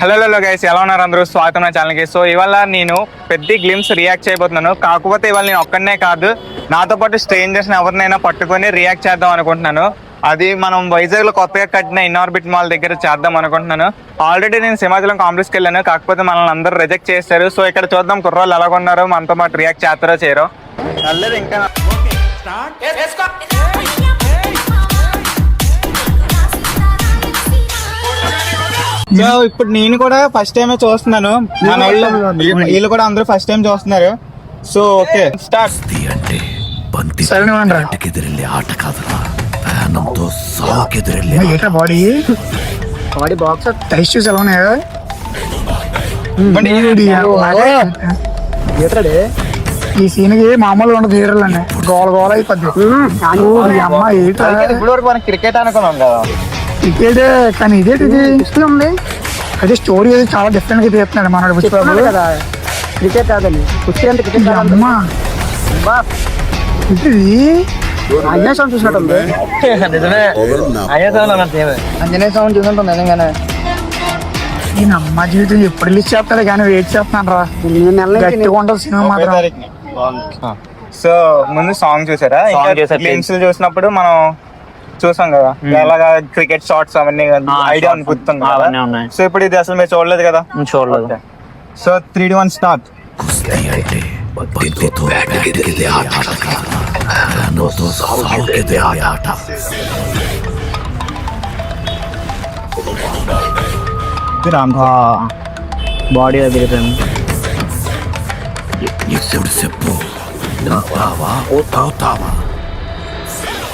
Hello guys, ఎలా ఉన్నారు అందరూ? స్వాగతం నా ఛానల్కి. సో ఇవాళ నేను పెద్ద గ్లిమ్స్ రియాక్ట్ చేయబోతున్నాను. కాకపోతే ఇవాళ నేను ఒక్కడనే కాదు, నాతో పాటు స్ట్రేంజర్స్ ఎవరినైనా పట్టుకొని రియాక్ట్ చేద్దాం అనుకుంటున్నాను. అది మనం వైజాగ్ లో కొత్తగా కట్టిన ఇన్ఆర్బిట్ మాల్ దగ్గర చేద్దాం అనుకుంటున్నాను. ఆల్రెడీ నేను సింహాచలం కాంప్లెక్స్కి వెళ్ళాను, కాకపోతే మనల్ని అందరూ రిజెక్ట్ చేశారు. సో ఇక్కడ చూద్దాం కుర్రోళ్ళు ఎలాగొన్నారో, మనతో పాటు రియాక్ట్ చేస్తారో చేయరో. అల్లది ఇంకా సో ఇప్పుడు నేను కూడా ఫస్ట్ టైమే చూస్తున్నాను, మన వీళ్ళు కూడా అందరూ ఫస్ట్ టైం చూస్తున్నారు. So okay, start. Body box ties చూసి ఎలా ఉన్నాయో ఈ సీన్ కి మామూలుగా ఉండదు. థియేటర్లోనే గోల గోల అయిపోద్ది. అమ్మ ఇప్పుడు వరకు మనం క్రికెట్ అనుకున్నాం కదా, క్రికెట్, కానీ ఇదేంటి ఇది ఇష్టం ఉంది. అదే స్టోరీ అది చాలా డిఫరెంట్ గా తీస్తున్నాడు మనోడు బుచ్చిబాబు కదా. క్రికెట్ కాదండి, అమ్మ ఇది ఆంజనేయ స్వామి చూసినట్టుంది. ఆంజనేయ స్వామి చూసినట్టుంది నిజంగానే. ఈ అమ్మ జీవితం ఎప్పుడు రిలీజ్ చేస్తాడు కానీ వెయిట్ చేస్తున్నాను రా. గట్టిగా ఉంటుంది సినిమా మాత్రం. సో ముందు సాంగ్ చూసారా? గ్లిమ్స్ చూసినప్పుడు మనం చూసాం కదా ఎలాగా క్రికెట్ షాట్స్ అవన్నీ ఐడియా గుర్తుంది కదా. సో ఇప్పుడు ఇది అసలు మీరు చూడలేదు కదా? చూడలేదు. So 3, 2, 1 start. బాడీ అదిరిపోయింది.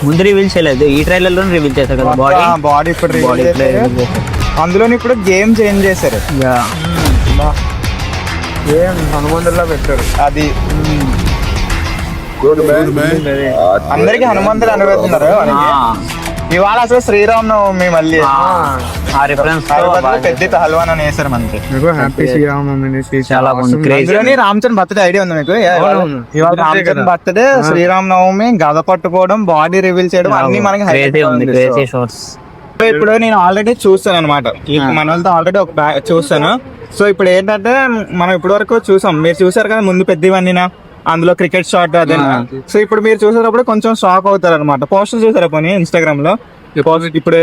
ముందు రివీల్ చేయలేదు, ఈ ట్రైలర్ లో రివీల్ చేశారు కదా బాడీ. ఇప్పుడు అందులో ఇప్పుడు గేమ్ చేంజ్ చేశారు, గేమ్ హనుమంతుల్లా పెట్టారు. అది అందరికి హనుమంతులు అనుకుంటున్నారు. ఇవాళ అసలు శ్రీరామ్ నవమి, మళ్ళీ పెద్ద హల్వాన్ అని వేసారు మనకి. రామ్ చరణ్ బర్త్డే ఐడియా ఉంది మీకు? ఇవాళ రామ్ చరణ్ బర్త్డే, శ్రీరామ్ నవమి, గద పట్టుకోవడం, బాడీ రివీల్ చేయడం అన్ని మనకి. ఇప్పుడు నేను ఆల్రెడీ చూస్తాను అనమాట, మన వాళ్ళతో ఆల్రెడీ ఒక చూస్తాను. సో ఇప్పుడు ఏంటంటే మనం ఇప్పటి వరకు చూసాం, మీరు చూసారు కదా ముందు పెద్దవన్నీనా, అందులో క్రికెట్ షాట్ అదే. సో ఇప్పుడు మీరు చూసేటప్పుడు కొంచెం షాక్ అవుతారు అనమాట. పోస్టర్ చూసారా పోనీ ఇన్స్టాగ్రామ్ లో? ఇప్పుడు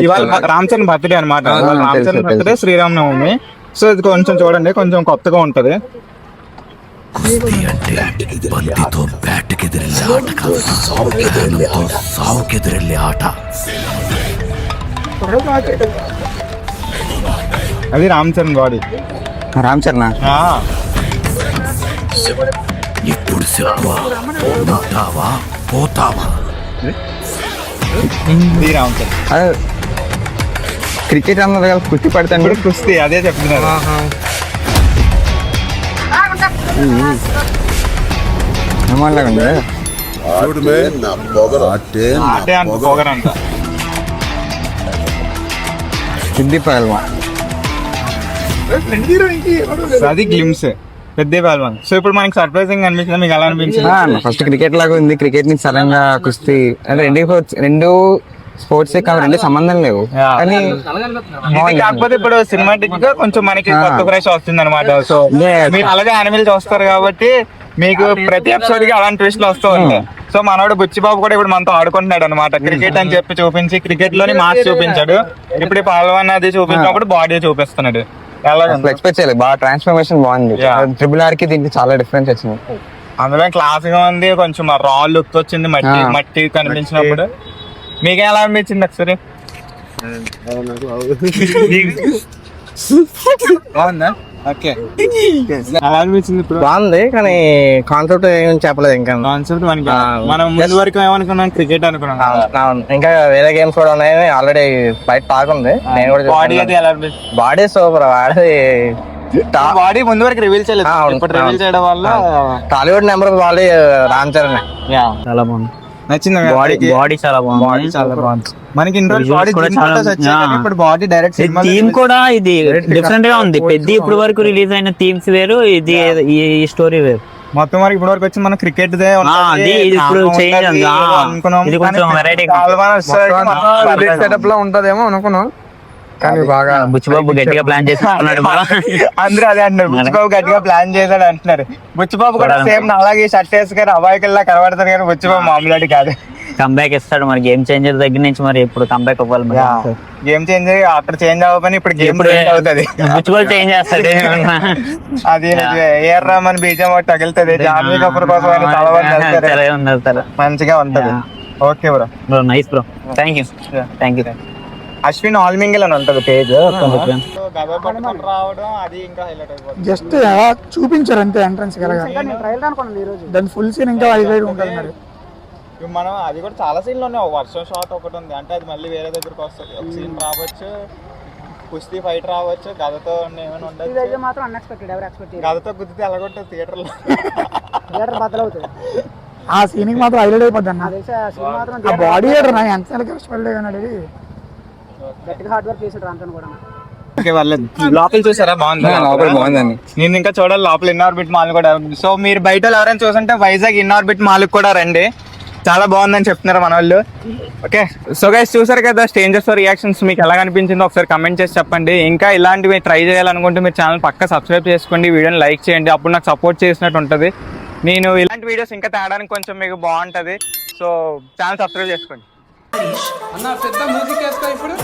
ఇవాళ రామ్ చరణ్ బర్త్డే అనమాట, రామ్ చరణ్ బర్త్డే, శ్రీరామ్ నవమి. సో ఇది కొంచెం చూడండి, కొంచెం కొత్తగా ఉంటది. అది రామ్ చరణ్ బాడీ. రామ్ చరణ్ ఇప్పుడు పోతావా పోతావా? రామ్ చరణ్ క్రికెట్ అన్నారు కదా, కుస్తీ పడతాను. కుస్తీ అదే చెప్తున్నారు. అది గ్లిమ్స్ పెద్ద పహల్వాన్. సో ఇప్పుడు మనకి సర్ప్రైజింగ్ అనిపించింది, మీకు ఎలా అనిపించింది? ఫస్ట్ క్రికెట్ లాగా ఉంది, క్రికెట్ నుంచి సడన్ గా కుస్తీ అంటే రెండు స్పోర్ట్స్ రెండు సంబంధం లేవు. కానీ కాకపోతే ఇప్పుడు సినిమాటిక్ గా కొంచెం మనకి కొత్త ఫ్రెష్ వస్తుంది అనమాట. సో మీరు అలాగే యానిమల్ చూస్తారు కాబట్టి మీకు ప్రతి ఎపిసోడ్ కి అలాంటి ట్విస్ట్లు వస్తూ ఉంటాయి. సో మనోడు బుచ్చిబాబు కూడా ఇప్పుడు మనతో ఆడుకుంటున్నాడు అనమాట. క్రికెట్ అని చెప్పి చూపించి క్రికెట్ లోని మాస్ చూపించాడు, ఇప్పుడు పహల్వాన్ అది చూపించినప్పుడు బాడీ చూపిస్తున్నాడు. ఎక్స్పెక్ట్ చేయలేదు, బాగా ట్రాన్స్ఫర్మేషన్ బాగుంది. ట్రిపుల్ ఆర్ కి దీనికి చాలా డిఫరెన్స్ వచ్చింది. అందులో క్లాస్ గా ఉంది, కొంచెం రా లుక్ వచ్చింది, మట్టి కనిపించినప్పుడు. మీకు ఎలా అనిపించింది ఒకసారి? బాగుందా? ఓకే, అలా అనిపించింది. బాగుంది కానీ కాన్సెప్ట్ ఏం చెప్పలేదు. ఇంకా కాన్సెప్ట్ మనం ముందు వరకు ఏమనుకున్నాం, క్రికెట్ అనుకున్నాం. ఇంకా వేరే గేమ్స్ కూడా ఉన్నాయి, ఆల్రెడీ బయట టాక్ ఉంది. నేను కూడా బాడీ అది ఎలా అనిపించింది? Body super. బాడీ ముందు వరకు రివీల్ చేయలేదు, ఇప్పుడు రివీల్ చేయడం వల్ల టాలీవుడ్ నెంబర్ బాడీ రామ్ చరణ్ చాలా బాగుంది. నచ్చింది బాడీ చాలా బాగుంది, చాలా బాగుంది. మనకి ఇప్పుడు బాడీ డైరెక్ట్ థీమ్ కూడా ఇది డిఫరెంట్ గా ఉంది. పెద్ద ఇప్పుడు వరకు రిలీజ్ అయిన థీమ్స్ వేరు, ఇది ఈ స్టోరీ వేరు. మొత్తం వరకు ఇప్పుడు వరకు వచ్చి మన క్రికెట్ సెటప్ లో ఉంటదేమో అనుకున్నాం, కానీ బాగా బుచ్చిబాబు గట్టిగా ప్లాన్ చేసుకున్నాడు అందరూ అదే అంటున్నారు, బుచ్చిబాబు గట్టిగా ప్లాన్ చేశాడు అంటున్నారు. బుచ్చిబాబు కూడా సేమ్ అలాగే షర్ట్ వేసుకొని అబాయికల్లా కనబడతారు కానీ బుచ్చిబాబు మామూలు కాదు. కంబ్యాక్ ఇస్తాడు మరి గేమ్ చేంజర్ దగ్గర నుంచి, మరి ఎప్పుడు కంబ్యాక్ అవ్వాలి మరి. గేమ్ చేంజ్ అక్కడ చేంజ్ అవ్వని ఇప్పుడు గేమ్ అవుతుంది. బుచ్చిబాబు చేంజ్ చేస్తాడు అది ఏఆర్ రహమాన్ బీజం ఒకటి తగులుతుంది, జాన్వీ కపూర్ కోసం ఆయన చాలా మంది వెళ్తారు. సరే ఉన్నారు సార్, మంచిగా ఉంటది. Okay bro, bro nice bro, thank you thank you. Ashwin ఆల్మింగిల్ అని ఉంటది పేజ్. జస్ట్ అలా చూపించారు అంతే ఎంట్రన్స్ దాని ఫుల్ సీన్ ఇంకా హైలైట్ ఉంటుంది మరి. మనం అది కూడా చాలా సీన్లు ఉన్నాయి. వర్షం షాట్ ఒకటి ఉంది అంటే అది మళ్ళీ వేరే దగ్గరకు వస్తుంది. ఒక సీన్ రావచ్చు, కుస్తీ ఫైట్ రావచ్చు, గదతో ఏమైనా ఉండదు. మాత్రం అన్ఎక్స్పెక్టెడ్, ఎవరు ఎక్స్పెక్ట్ గదతో గుద్దితే ఎలాగొట్టదు థియేటర్లో. థియేటర్ బద్దలవుతుంది. ఆ సీన్ కి మాత్రం హైలైట్ అయిపోద్ది అన్న. ఆ బాడీ నా ఎంత కష్టపడలే కానీ గట్టిగా హార్డ్ వర్క్ చేసాడు అంతా కూడా. లోపల చూసారా? బాగుంది. లోపల బాగుందండి. నేను ఇంకా చూడాలి లోపల ఇన్ ఆర్బిట్ మాల్ కూడా. సో మీరు బయట ఎవరైనా చూసుంటే వైజాగ్ ఇన్ ఆర్బిట్ మాల్ కూడా రండి, చాలా బాగుందని చెప్తున్నారు మన వాళ్ళు. ఓకే, సో గైస్ చూసారు కదా స్ట్రేంజర్స్ రియాక్షన్స్, మీకు ఎలా అనిపించిందో ఒకసారి కమెంట్ చేసి చెప్పండి. ఇంకా ఇలాంటివి ట్రై చేయాలనుకుంటే మీరు ఛానల్ పక్కా సబ్స్క్రైబ్ చేసుకోండి, వీడియోని లైక్ చేయండి, అప్పుడు నాకు సపోర్ట్ చేసినట్టు ఉంటుంది. నేను ఇలాంటి వీడియోస్ ఇంకా తేడానికి కొంచెం మీకు బాగుంటుంది. సో ఛానల్ సబ్స్క్రైబ్ చేసుకోండి. అన్న పెద్ద మ్యూజిక్ వేసుకో ఇప్పుడు.